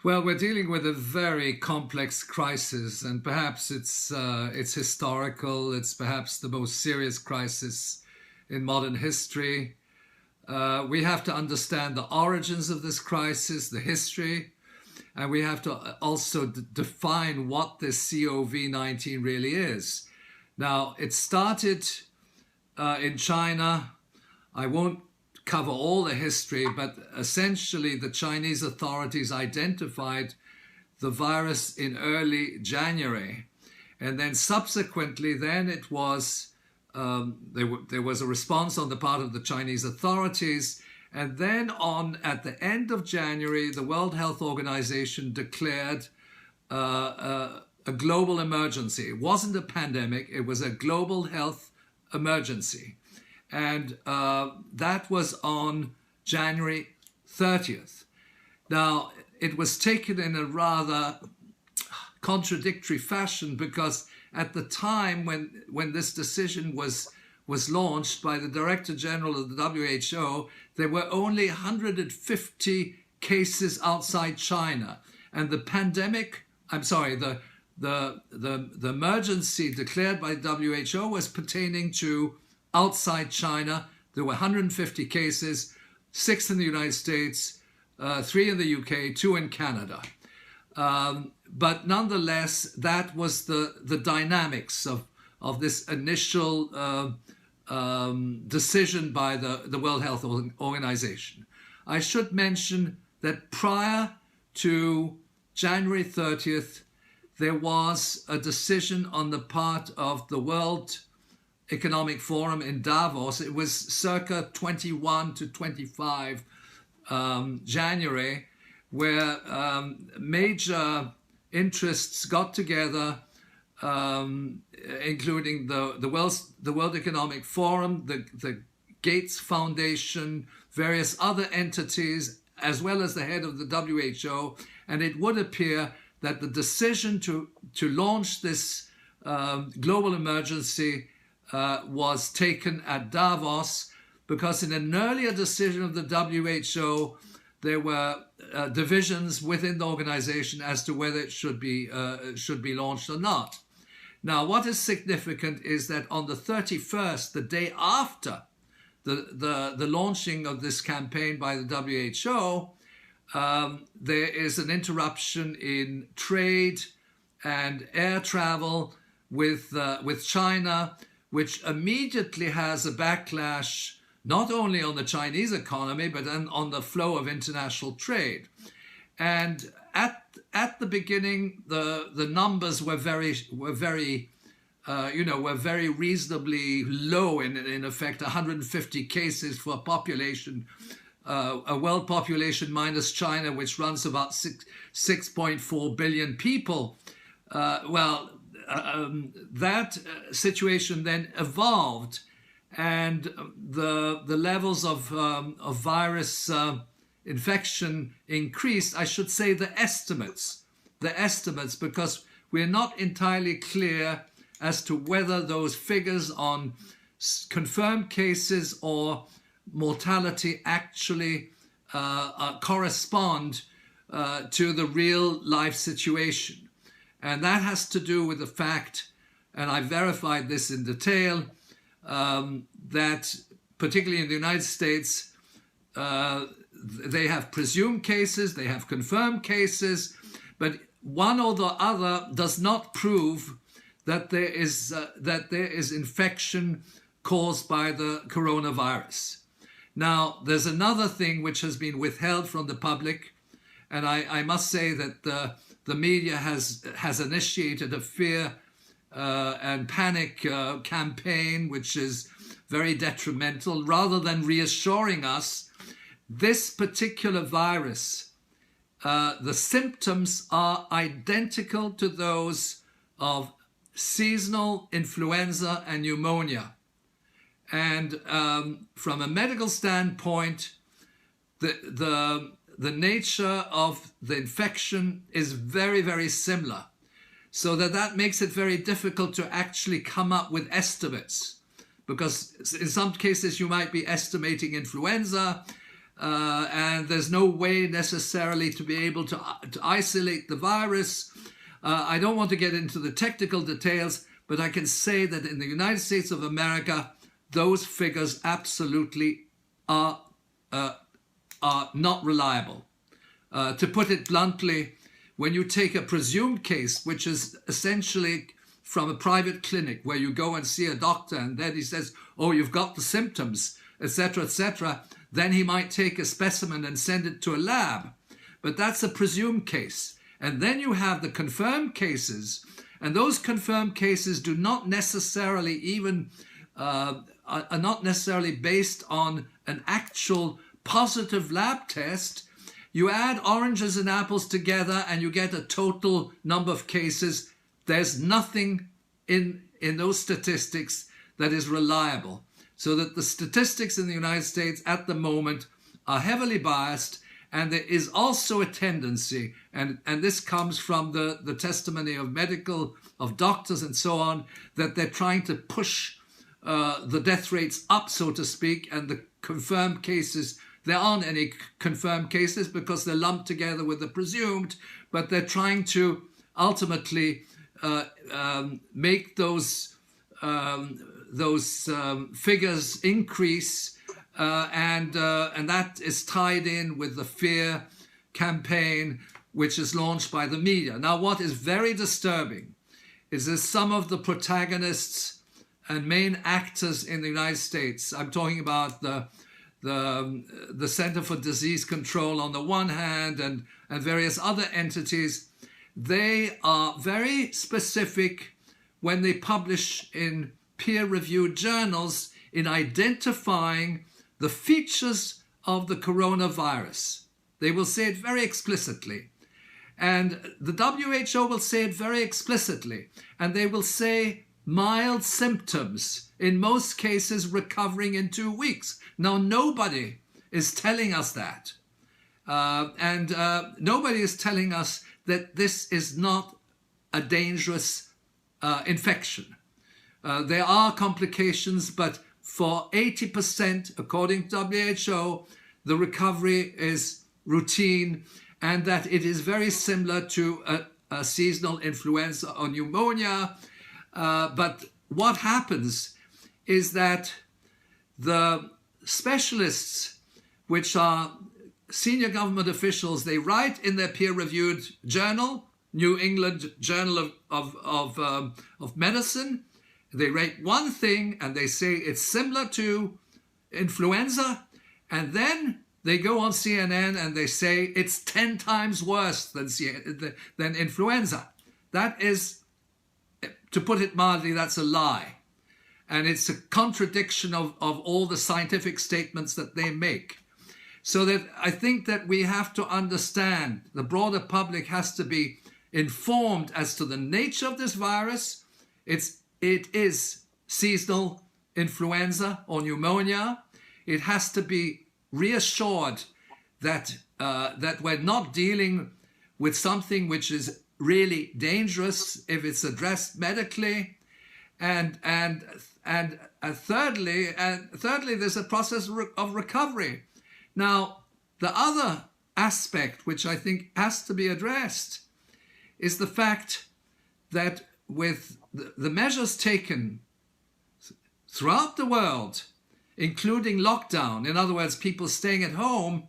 Well, we're dealing with a very complex crisis, and perhaps it's historical. It's perhaps the most serious crisis in modern history. We have to understand the origins of this crisis, the history, and we have to also define what this COVID-19 really is. Now, it started in China. I won't cover all the history, but essentially the Chinese authorities identified the virus in early January. And then subsequently, it was there was a response on the part of the Chinese authorities. And then at the end of January, the World Health Organization declared a global emergency. It wasn't a pandemic, it was a global health emergency. And that was on January 30th. Now, it was taken in a rather contradictory fashion, because at the time when this decision was launched by the Director General of the WHO, there were only 150 cases outside China. And the emergency declared by WHO was pertaining to outside China. There were 150 cases, 6 in the United States, 3 in the UK, 2 in Canada. But nonetheless, that was the dynamics of this initial decision by the World Health Organization. I should mention that prior to January 30th, there was a decision on the part of the World Economic Forum in Davos. It was circa 21 to 25 January, where major interests got together, including the World Economic Forum, the Gates Foundation, various other entities, as well as the head of the WHO. And it would appear that the decision to launch this global emergency was taken at Davos, because in an earlier decision of the WHO, there were divisions within the organization as to whether it should be launched or not. Now, what is significant is that on the 31st, the day after the launching of this campaign by the WHO, there is an interruption in trade and air travel with China, which immediately has a backlash not only on the Chinese economy, but on the flow of international trade. And at the beginning, the numbers were very reasonably low. In effect, 150 cases for a population, a world population minus China, which runs about 6.4 billion people. That situation then evolved, and the levels of virus infection increased. I should say the estimates, because we're not entirely clear as to whether those figures on confirmed cases or mortality actually correspond to the real life situation. And that has to do with the fact, and I verified this in detail, that particularly in the United States, they have presumed cases, they have confirmed cases, but one or the other does not prove that there is infection caused by the coronavirus. Now, there's another thing which has been withheld from the public, and I must say that the media has initiated a fear and panic campaign, which is very detrimental. Rather than reassuring us, this particular virus, the symptoms are identical to those of seasonal influenza and pneumonia. And from a medical standpoint, the nature of the infection is very, very similar. So that makes it very difficult to actually come up with estimates, because in some cases you might be estimating influenza, and there's no way necessarily to be able to isolate the virus. I don't want to get into the technical details, but I can say that in the United States of America, those figures absolutely are not reliable. To put it bluntly, when you take a presumed case, which is essentially from a private clinic where you go and see a doctor and then he says, oh, you've got the symptoms, etc., then he might take a specimen and send it to a lab. But that's a presumed case. And then you have the confirmed cases, and those confirmed cases do not necessarily even, are not necessarily based on an actual positive lab test. You add oranges and apples together and you get a total number of cases. There's nothing in those statistics that is reliable. So that the statistics in the United States at the moment are heavily biased, and there is also a tendency, and this comes from the testimony of doctors and so on, that they're trying to push the death rates up, so to speak, and the confirmed cases. There aren't any confirmed cases because they're lumped together with the presumed, but they're trying to ultimately make those figures increase, and that is tied in with the fear campaign which is launched by the media. Now, what is very disturbing is that some of the protagonists and main actors in the United States, I'm talking about the Center for Disease Control on the one hand and various other entities, they are very specific when they publish in peer-reviewed journals in identifying the features of the coronavirus. They will say it very explicitly. And the WHO will say it very explicitly. And they will say mild symptoms, in most cases recovering in 2 weeks. Now, nobody is telling us that. Nobody is telling us that this is not a dangerous infection. There are complications, but for 80%, according to WHO, the recovery is routine, and that it is very similar to a seasonal influenza or pneumonia. But what happens is that the specialists, which are senior government officials, they write in their peer-reviewed journal, New England Journal of Medicine, they rate one thing and they say it's similar to influenza, and then they go on CNN and they say it's 10 times worse than influenza. That is, to put it mildly, that's a lie. And it's a contradiction of all the scientific statements that they make. So that I think that we have to understand, the broader public has to be informed as to the nature of this virus. It is seasonal influenza or pneumonia. It has to be reassured that we're not dealing with something which is really dangerous if it's addressed medically, and thirdly, there's a process of recovery. Now, the other aspect which I think has to be addressed is the fact that with the measures taken throughout the world, including lockdown, in other words, people staying at home,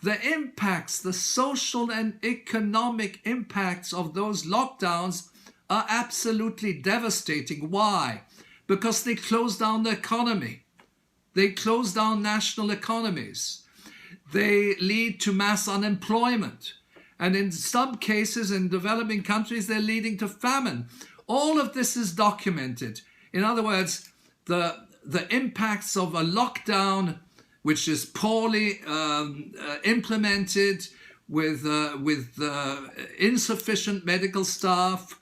the impacts, the social and economic impacts of those lockdowns are absolutely devastating. Why? Because they close down the economy. They close down national economies. They lead to mass unemployment. And in some cases, in developing countries, they're leading to famine. All of this is documented. In other words, the impacts of a lockdown which is poorly implemented with insufficient medical staff.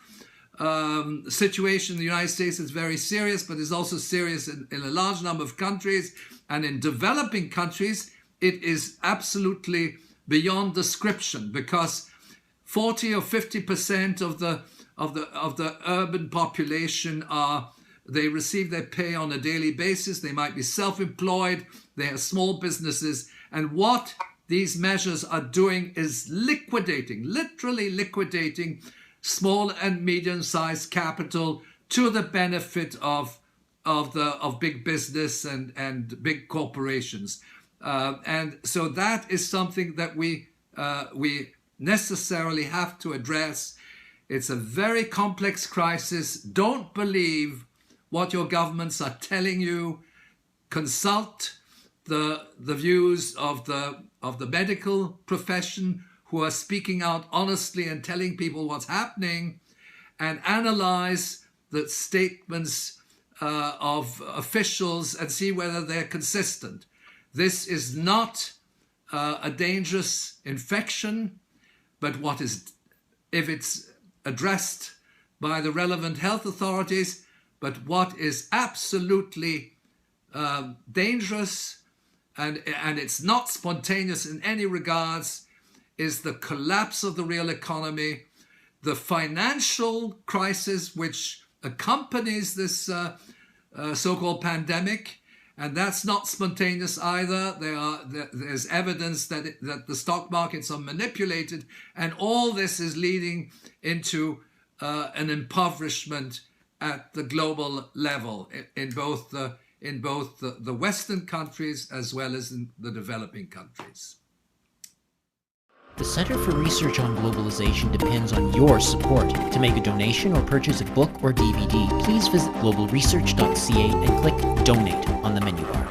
The situation in the United States is very serious, but is also serious in a large number of countries. And in developing countries, it is absolutely beyond description, because 40 or 50% of the urban population they receive their pay on a daily basis. They might be self-employed, they have small businesses, And what these measures are doing is liquidating, literally liquidating small and medium-sized capital to the benefit of big business and big corporations. And so that is something that we necessarily have to address. It's a very complex crisis. Don't believe what your governments are telling you. Consult the views of the medical profession, who are speaking out honestly and telling people what's happening, and analyze the statements of officials and see whether they're consistent. This is not a dangerous infection, but if it's addressed by the relevant health authorities, but what is absolutely dangerous, and it's not spontaneous in any regards, is the collapse of the real economy, the financial crisis which accompanies this so-called pandemic, and that's not spontaneous either. There's evidence that the stock markets are manipulated, and all this is leading into an impoverishment at the global level in both the Western countries as well as in the developing countries. The Center for Research on Globalization depends on your support. To make a donation or purchase a book or DVD, please visit globalresearch.ca and click Donate on the menu bar.